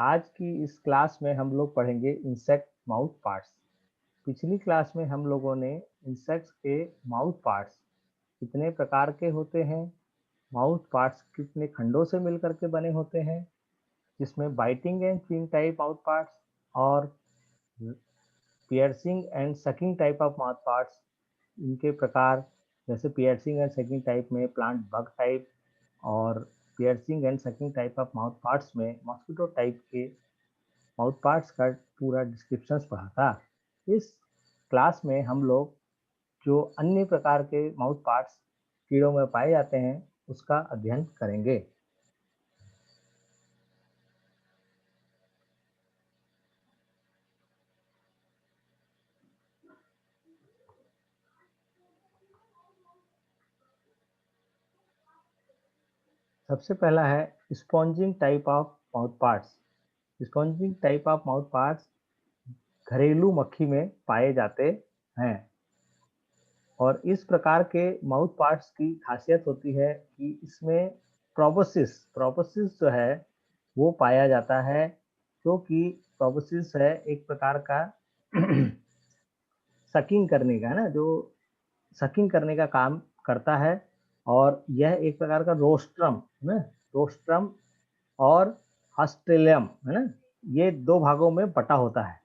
आज की इस क्लास में हम लोग पढ़ेंगे इंसेक्ट माउथ पार्ट्स। पिछली क्लास में हम लोगों ने इंसेक्ट्स के माउथ पार्ट्स कितने प्रकार के होते हैं, माउथ पार्ट्स कितने खंडों से मिलकर के बने होते हैं, जिसमें biting and chewing type mouth parts और piercing and sucking type of mouth parts, इनके प्रकार जैसे पियर्सिंग एंड सकिंग टाइप में प्लांट बग टाइप और piercing and sucking type of mouth parts में मॉस्किटो टाइप के माउथ पार्ट्स का पूरा डिस्क्रिप्शंस पढ़ा था। इस क्लास में हम लोग जो अन्य प्रकार के माउथ पार्ट्स कीड़ों में पाए जाते हैं उसका अध्ययन करेंगे। सबसे पहला है sponging type of mouth parts. Sponging type of mouth parts घरेलू मक्खी में पाए जाते हैं और इस प्रकार के माउथ पार्ट्स की खासियत होती है कि इसमें प्रोबोसिस प्रोबोसिस जो है वो पाया जाता है, क्योंकि प्रोबोसिस है एक प्रकार का सकिंग करने का, है ना, जो सकिंग करने का काम करता है। और यह एक प्रकार का रोस्ट्रम है ना, रोस्ट्रम और ऑस्ट्रेलियम, है ना, ये दो भागों में बटा होता है।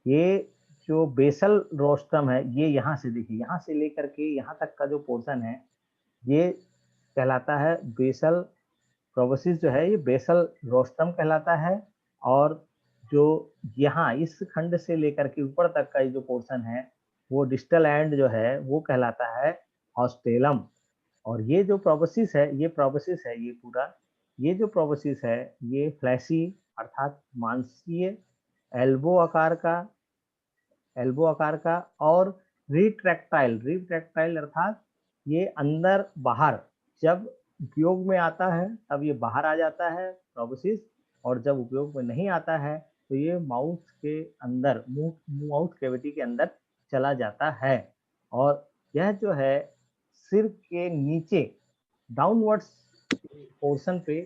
ये जो बेसल रोस्ट्रम है ये यहाँ से देखिए, यहाँ से लेकर के यहाँ तक का जो पोर्शन है ये कहलाता है बेसल प्रोबोसिस, जो है ये बेसल रोस्ट्रम कहलाता है। और जो यहाँ इस खंड से लेकर के ऊपर तक का जो पोर्शन है वो डिस्टल एंड जो है वो कहलाता है ऑस्टेलम। और ये जो प्रोबोसिस है ये पूरा, ये जो प्रोबोसिस है ये फ्लैशी अर्थात मांसीय, एल्बो आकार का और रिट्रैक्टाइल अर्थात ये अंदर बाहर, जब उपयोग में आता है तब ये बाहर आ जाता है प्रोबोसिस, और जब उपयोग में नहीं आता है तो ये माउथ के अंदर, माउथ कैविटी के अंदर चला जाता है। और यह जो है सिर के नीचे डाउनवर्ड्स पोर्शन पे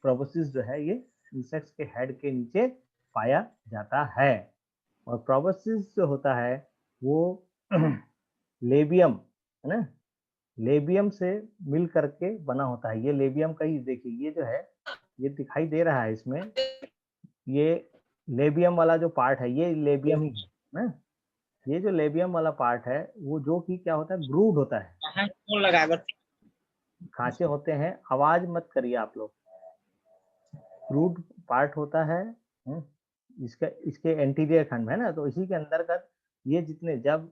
प्रोबोसिस जो है ये इंसेक्ट्स के हेड के नीचे पाया जाता है। और प्रोबोसिस जो होता है वो लेबियम, है ना, लेबियम से मिल करके बना होता है। ये लेबियम का ही देखिए, ये जो है ये दिखाई दे रहा है इसमें, ये लेबियम वाला जो पार्ट है ये लेबियम ही है ना। ये जो लेबियम वाला पार्ट है वो जो कि क्या होता है, ग्रूव्ड होता है, कौन लगाएगा? खांचे होते हैं, आवाज मत करिए आप लोग। ग्रूव्ड पार्ट होता है, इसका इसके एंटीरियर खंड में है ना, तो इसी के अंतर्गत ये जितने, जब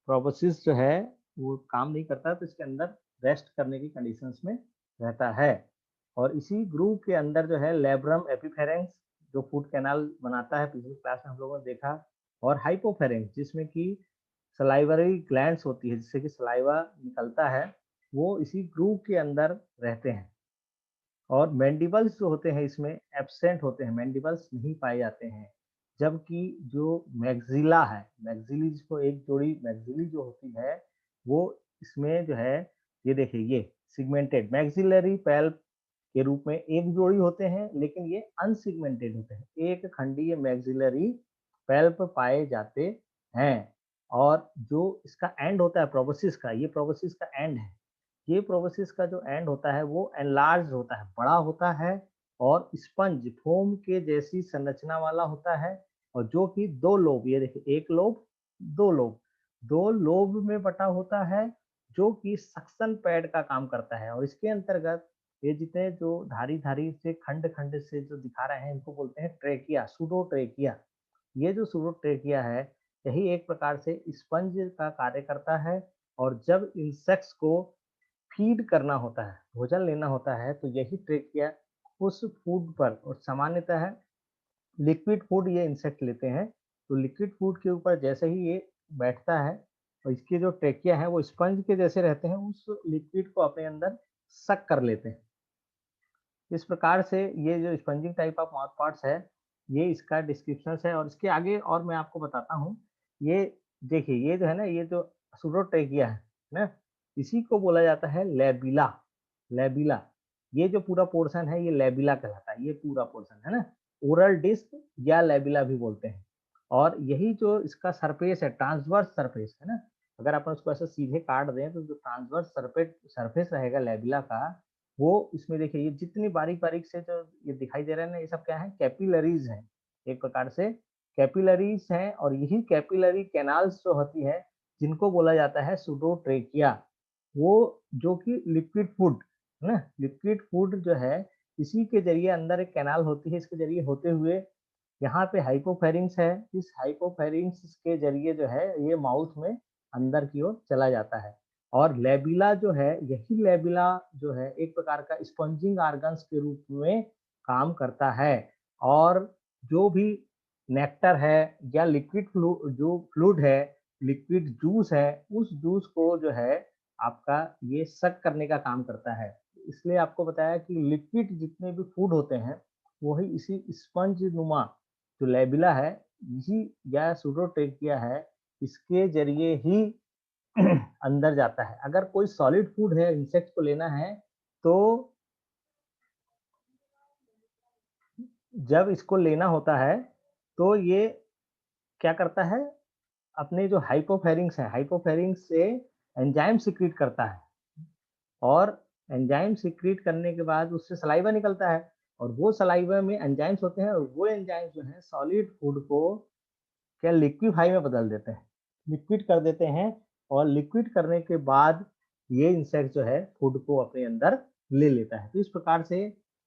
प्रोबोसिस जो है वो काम नहीं करता तो इसके अंदर रेस्ट करने की कंडीशंस में रहता है। और इसी ग्रूव के अंदर जो है लेब्रम एपिफेरेंस जो फूड कैनाल बनाता है, पिछली क्लास में हम लोगों ने देखा, और हाइपोफेरेंस जिसमें कि सलाइवरी ग्लैंड्स होती है जिससे कि सलाइवा निकलता है, वो इसी ग्रूव के अंदर रहते हैं। और मैंडिबल्स जो होते हैं इसमें एब्सेंट होते हैं, मैंडिबल्स नहीं पाए जाते हैं। जबकि जो मैक्सिला है, मैक्सिली जिसको एक जोड़ी मैक्सिली जो होती है वो इसमें जो है, ये देखिए ये सिगमेंटेड मैक्सिलरी पैल्प के रूप में एक जोड़ी होते हैं, लेकिन ये अनसिगमेंटेड होते हैं, एक खंडीय मैक्सिलरी पैल्प पाए जाते हैं। और जो इसका एंड होता है प्रोबोसिस का, ये प्रोबोसिस का एंड है, ये प्रोबोसिस का जो एंड होता है वो एनलार्ज होता है, बड़ा होता है, और स्पंज फोम के जैसी संरचना वाला होता है। और जो कि दो लोब, ये देखिए एक लोब, दो लोब, दो लोब में बटा होता है, जो कि सक्शन पैड का काम करता है। और इसके अंतर्गत ये जितने जो धारी धारी से खंड खंड से जो दिखा रहे हैं इनको बोलते हैं ट्रेकिया, सूडो ट्रेकिया। ये जो सूडो ट्रेकिया है यही एक प्रकार से स्पंज का कार्य करता है। और जब इंसेक्ट्स को फीड करना होता है, भोजन लेना होता है, तो यही ट्रेकिया उस फूड पर, और सामान्यतः लिक्विड फूड ये इंसेक्ट लेते हैं, तो लिक्विड फूड के ऊपर जैसे ही ये बैठता है और इसके जो ट्रेकिया है वो स्पंज के जैसे रहते हैं, उस लिक्विड को अपने अंदर सक कर लेते हैं। इस प्रकार से ये जो spongin type of mouth parts है ये इसका डिस्क्रिप्शन है। और इसके आगे और मैं आपको बताता हूँ, ये देखिए ये जो है ना, ये जो सूडोट्रेकिया है ना, इसी को बोला जाता है लेबिला। लेबिला, ये जो पूरा पोर्शन है ये लेबिला कहलाता है, ये पूरा पोर्शन है ना, ओरल डिस्क या लेबिला भी बोलते हैं। और यही जो इसका सरफेस है, ट्रांसवर्स सरफेस है ना, अगर अपन उसको ऐसे सीधे काट दें तो जो ट्रांसवर्स सरफेस रहेगा लेबिला का, वो इसमें देखिए ये जितनी बारीक बारीक से जो ये दिखाई दे रहे हैं ना, ये सब क्या है, कैपिलरीज हैं, एक प्रकार से कैपिलरीज हैं। और यही कैपिलरी कैनाल्स जो होती है, जिनको बोला जाता है सुडोट्रेकिया, वो जो कि लिक्विड फूड है ना, लिक्विड फूड जो है, इसी के जरिए अंदर एक कैनाल होती है, इसके जरिए होते हुए यहाँ पे हाइपोफेरिंक्स है, इस हाइपोफेरिंक्स के जरिए जो है ये माउथ में अंदर की ओर चला जाता है। और लेबिला जो है, यही लेबिला जो है एक प्रकार का स्पंजिंग ऑर्गन्स के रूप में काम करता है। और जो भी नेक्टर है या लिक्विड जो फ्लूइड है, लिक्विड जूस है, उस जूस को जो है आपका ये सक करने का काम करता है। इसलिए आपको बताया कि लिक्विड जितने भी फूड होते हैं, वही इसी स्पंज नुमा जो लेबिला है, यही या सुडोट्रेकिया है, इसके जरिए ही अंदर जाता है। अगर कोई सॉलिड फूड है, इंसेक्ट को लेना है, तो जब इसको लेना होता है, तो ये क्या करता है, अपने जो हाइपोफेरिंक्स से एंजाइम सीक्रेट करता है। और एंजाइम सीक्रेट करने के बाद उससे सलाइवा निकलता है, और वो सलाइवा में एंजाइम्स होते हैं, और वो एंजाइम्स जो है सॉलिड फूड को क्या लिक्विफाई में बदल देते हैं, लिक्विड कर देते हैं। और लिक्विड करने के बाद ये इंसेक्ट जो है फूड को अपने अंदर ले लेता है। तो इस प्रकार से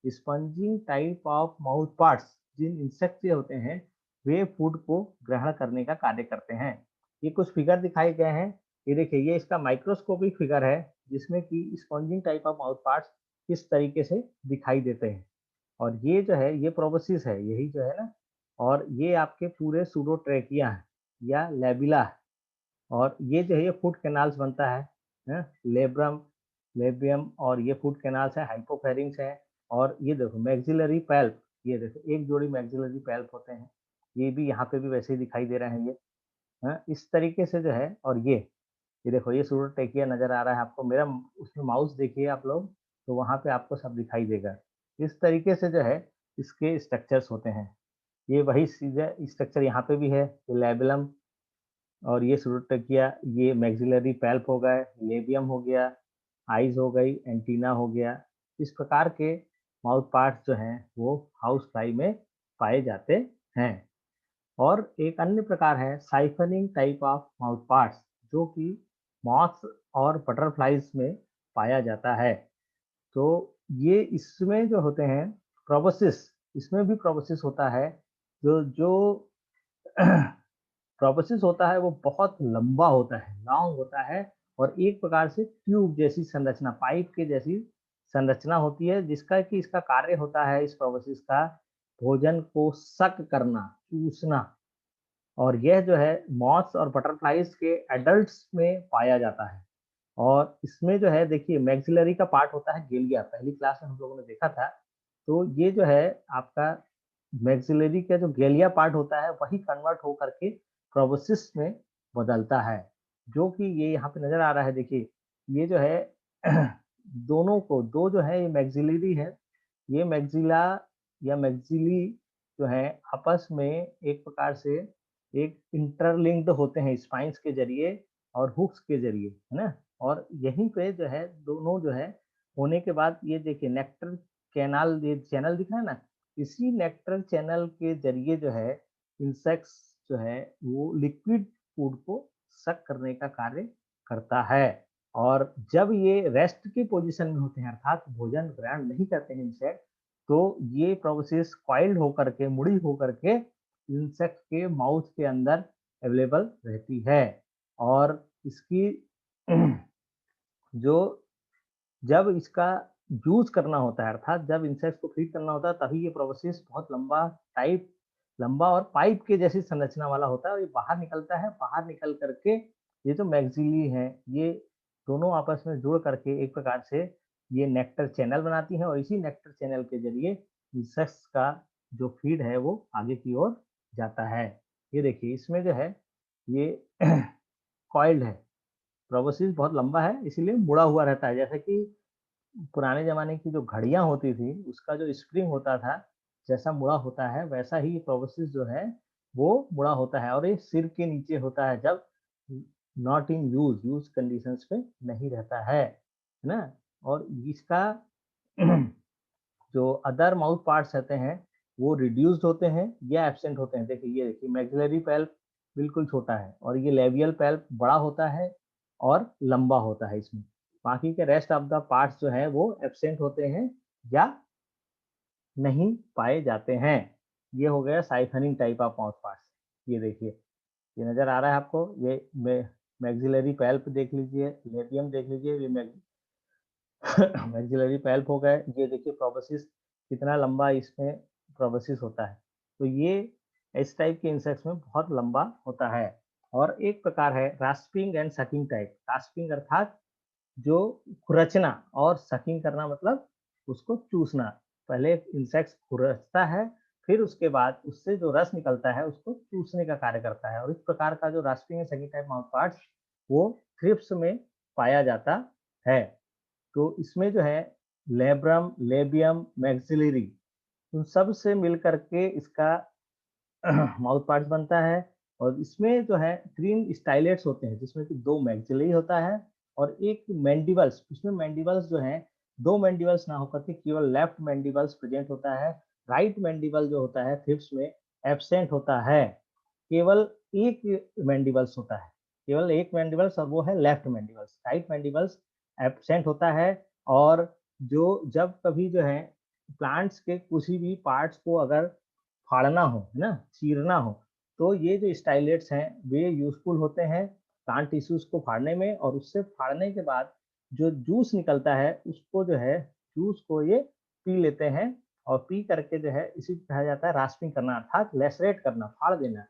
sponging type of mouth parts जिन इंसेक्ट से होते हैं, वे फूड को ग्रहण करने का कार्य करते हैं। ये कुछ फिगर दिखाए गए हैं, ये देखिए, ये इसका माइक्रोस्कोपिक फिगर है, जिसमें कि spongin type of mouth parts किस तरीके से दिखाई देते हैं। और ये जो है, ये प्रोबोसिस है, यही जो है ना, और ये आपके पूरे सूडोट्रेकिया है या लेबिला है। और ये जो है ये फूड कैनाल्स बनता है, लेब्रम, लेबियम, और ये फूड कैनाल्स है, हाइपोफेरिंग्स है। और ये देखो मैक्सिलरी पैल्प, ये देखो एक जोड़ी मैक्सिलरी पैल्प होते हैं, ये भी यहाँ पे भी वैसे ही दिखाई दे रहे हैं ये, इस तरीके से जो है। और ये देखो, ये सूडोट्रेकिया नजर आ रहा है आपको, मेरा उसमें माउस देखिए आप लोग, तो वहां पे आपको सब दिखाई देगा। इस तरीके से जो है इसके स्ट्रक्चर्स होते हैं। ये वही सीधा स्ट्रक्चर यहाँ पे भी है, ये लेबिलम, और ये सूडोट्रेकिया, ये मैक्सिलरी पैल्प हो गए, लेबियम हो गया, आइज हो गई, एंटीना हो गया। इस प्रकार के माउथ पार्ट्स जो हैं वो हाउस फ्लाई में पाए जाते हैं। और एक अन्य प्रकार है siphoning type of mouth parts, जो कि मॉथ्स और बटरफ्लाइज में पाया जाता है। तो ये इसमें जो होते हैं प्रोबोसिस, इसमें भी प्रोबोसिस होता है। जो जो प्रोबोसिस होता है वो बहुत लंबा होता है, लॉन्ग होता है, और एक प्रकार से ट्यूब जैसी संरचना, पाइप के जैसी संरचना होती है, जिसका कि इसका कार्य होता है इस प्रोबोसिस का भोजन को सक करना, चूसना। और यह जो है मॉथ्स और बटरफ्लाइज के एडल्ट्स में पाया जाता है। और इसमें जो है देखिए मैक्सिलरी का पार्ट होता है गेलिया, पहली क्लास में हम लोगों ने देखा था। तो ये जो है आपका मैक्सिलरी का जो गेलिया पार्ट होता है, वही कन्वर्ट होकर के प्रोबोसिस में बदलता है, जो कि ये यहाँ पे नजर आ रहा है। देखिए ये जो है दोनों को, दो जो है ये मैक्सिलरी है, ये मैक्सिला या मैक्सिली जो है आपस में एक प्रकार से एक इंटरलिंक्ड होते हैं स्पाइंस के जरिए और हुक्स के जरिए, है ना। और यहीं पे जो है दोनों जो है होने के बाद, ये देखिए नेक्टर कैनाल, ये चैनल दिख रहा है ना, इसी नेक्टर चैनल के जरिए जो है इंसेक्ट्स जो है वो लिक्विड फूड को सक करने का कार्य करता है। और जब ये रेस्ट की पोजीशन में होते हैं, अर्थात भोजन ग्रहण नहीं करते हैं इंसेक्ट, तो ये प्रोसेस कॉइल्ड होकर के, मुड़ी होकर के इंसेक्ट के माउथ के अंदर अवेलेबल रहती है। और इसकी जो जब इसका यूज करना होता है, अर्थात जब इंसेक्ट को फीड करना होता है, तभी ये प्रोसेस बहुत लंबा और पाइप के जैसी संरचना वाला होता है, और ये बाहर निकलता है। बाहर निकल करके ये जो मैक्सिली है, ये दोनों आपस में जुड़ करके एक प्रकार से ये नेक्टर चैनल बनाती है, और इसी नेक्टर चैनल के जरिए इंसेक्ट्स का जो फीड है वो आगे की ओर जाता है। ये देखिए इसमें जो है ये कॉइल्ड है, प्रोबोसिस बहुत लंबा है, इसीलिए मुड़ा हुआ रहता है। जैसे कि पुराने जमाने की जो घड़ियां होती थी, उसका जो स्प्रिंग होता था, जैसा मुड़ा होता है वैसा ही प्रोबोसिस जो है वो मुड़ा होता है, और ये सिर के नीचे होता है जब नॉट इन यूज कंडीशंस पे नहीं रहता है ना। और इसका जो अदर माउथ पार्ट्स रहते हैं वो रिड्यूस्ड होते हैं या एब्सेंट होते हैं। देखिए, ये देखिए मैक्सिलरी पैल्प बिल्कुल छोटा है, और ये लेबियल पैल्प बड़ा होता है और लंबा होता है इसमें। बाकी के रेस्ट ऑफ द पार्ट्स जो है वो एब्सेंट होते हैं या नहीं पाए जाते हैं। ये हो गया siphoning type of mouth parts. ये देखिए, ये नजर आ रहा है आपको, ये मैक्सिलरी पैल्प देख लीजिए, लेबियम देख लीजिए, ये मैक्सिलरी पैल्प हो गए। ये देखिए प्रोबोसिस कितना लंबा इसमें प्रोबोसिस होता है। तो ये इस टाइप के इंसेक्ट्स में बहुत लंबा होता है। और एक प्रकार है rasping and sucking type. Rasping अर्थात जो खुरचना, और सकिंग करना मतलब उसको चूसना। पहले इंसेक्ट खुरचता है, फिर उसके बाद उससे जो रस निकलता है उसको चूसने का कार्य करता है। और इस प्रकार का जो rasping and sucking type mouth parts वो थ्रिप्स में पाया जाता है। तो इसमें जो है लेब्रम, लेबियम, मैक्सिलरी, उन सब से मिल करके इसका माउथ पार्ट्स बनता है। और इसमें जो है 3 स्टाइलेट्स होते हैं, जिसमें कि 2 मैक्सिलरी होता है और एक मैंडिबल्स। इसमें मैंडिबल्स जो है 2 मैंडिबल्स ना होकर के केवल लेफ्ट मैंडिबल्स प्रेजेंट होता है। राइट मैंडिबल जो होता है थ्रिप्स में एब्सेंट होता है। केवल एक मैंडिबल्स होता है, केवल एक मैंडिबल्स, और वो है left mandibles. Right mandibles absent होता है। और जो जब कभी जो है प्लांट्स के किसी भी पार्ट्स को अगर फाड़ना हो, है ना, चीरना हो, तो ये जो स्टाइलेट्स हैं वे यूजफुल होते हैं प्लांट टिश्यूज को फाड़ने में। और उससे फाड़ने के बाद जो जूस निकलता है उसको जो है जूस को ये पी लेते हैं। और पी करके जो है इसी को कहा जाता है रास्पिंग करना, अर्थात लेसरेट करना, फाड़ देना।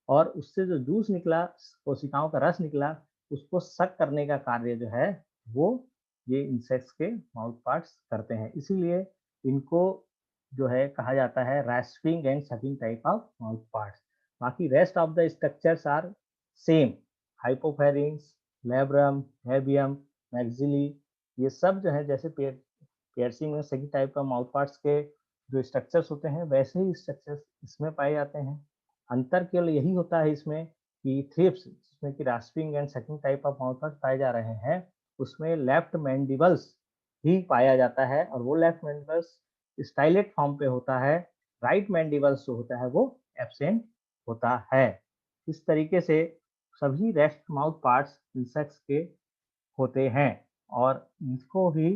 और उससे जो जूस निकला, कोशिकाओं का रस निकला, उसको सक करने का कार्य जो है वो ये इंसेक्ट्स के माउथ पार्ट्स करते हैं। इसीलिए इनको जो है कहा जाता है rasping and sucking type of mouth parts. बाकी rest of the structures are same. Hypopharynx, labrum, labium, maxillae, ये सब जो है जैसे पियर्सिंग में सभी टाइप का माउथ पार्ट्स के जो स्ट्रक्चर्स होते हैं वैसे ही स्ट्रक्चर्स इसमें पाए जाते हैं। अंतर केवल यही होता है इसमें कि थ्रिप्स, जिसमें कि rasping and sucking type of mouth parts पाए जा रहे हैं, उसमें लेफ्ट मैंडिबल्स ही पाया जाता है, और वो लेफ्ट मैंडिबल्स स्टाइलेट फॉर्म पे होता है। राइट मैंडिबल्स जो होता है वो एब्सेंट होता है। इस तरीके से सभी रेस्ट माउथ पार्ट्स इंसेक्ट्स के होते हैं। और इसको ही